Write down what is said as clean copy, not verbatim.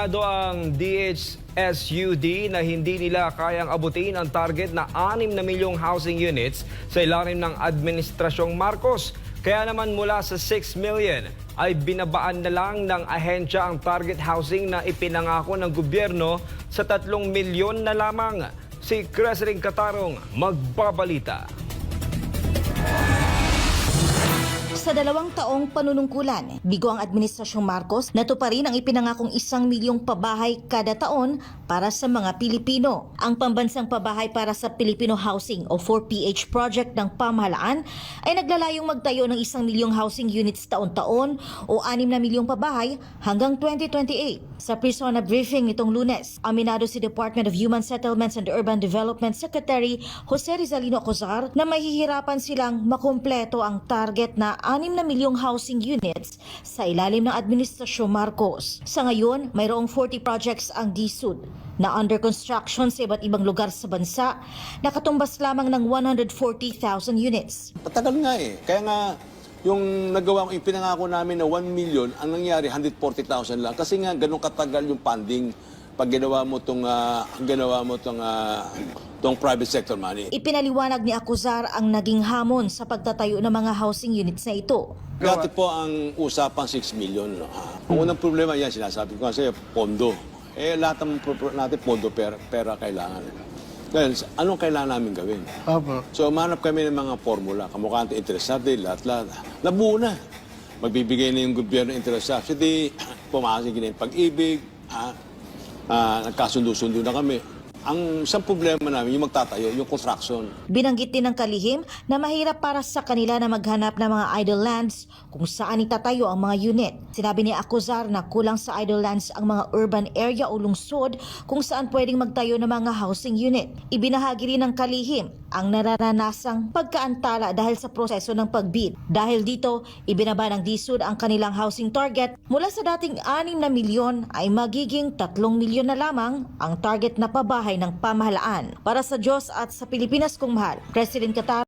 Aminado ang DHSUD na hindi nila kayang abutin ang target na 6 na milyong housing units sa ilalim ng Administrasyong Marcos. Kaya naman mula sa 6 million ay binabaan na lang ng ahensya ang target housing na ipinangako ng gobyerno sa 3 milyon na lamang. Si Cresring Catarong magbabalita. Sa 2 taong panunungkulan, bigo ang Administrasyong Marcos, natuparin ang ipinangakong 1 milyong pabahay kada taon para sa mga Pilipino. Ang pambansang pabahay para sa Filipino Housing o 4PH project ng pamahalaan ay naglalayong magtayo ng 1 milyong housing units taon-taon o 6 na milyong pabahay hanggang 2028. Sa Persona briefing nitong Lunes, aminado si Department of Human Settlements and Urban Development Secretary Jose Rizalino Acuzar na mahihirapan silang makumpleto ang target na 6 na milyong housing units sa ilalim ng Administrasyong Marcos. Sa ngayon, mayroong 40 projects ang DSUD na under construction sa iba't ibang lugar sa bansa, nakatumbas lamang ng 140,000 units. Patagal nga eh. Kaya nga, yung ipinangako namin na 1 million, ang nangyari 140,000 lang. Kasi nga, ganun katagal yung funding pag ginawa mo tong private sector money. Ipinaliwanag ni Acuzar ang naging hamon sa pagtatayo ng mga housing units na ito. Dati po ang usapang 6 million. Ang unang problema yan, sinasabi ko kasi pondo. Lahat natin pondo, pera kailangan. Ngayon, anong kailangan namin gawin? So, umanap kami ng mga formula. Kamukha natin interest subsidy, lahat. Nabuo na. Magbibigay na yung gobyerno interest subsidy, pumasok na yung pag-ibig, nagkasundo-sundo na kami. Ang isang problema namin, yung magtatayo, yung construction. Binanggit din ng kalihim na mahirap para sa kanila na maghanap ng mga idle lands kung saan itatayo ang mga unit. Sinabi ni Acuzar na kulang sa idle lands ang mga urban area o lungsod kung saan pwedeng magtayo ng mga housing unit. Ibinahagi rin ng kalihim ang nararanasang pagkaantala dahil sa proseso ng pagbid. Dahil dito, ibinaba ng DSUD ang kanilang housing target mula sa dating 6 na milyon ay magiging 3 milyon na lamang ang target na pabahay ng pamahalaan. Para sa Diyos at sa Pilipinas kong mahal, President Qatar.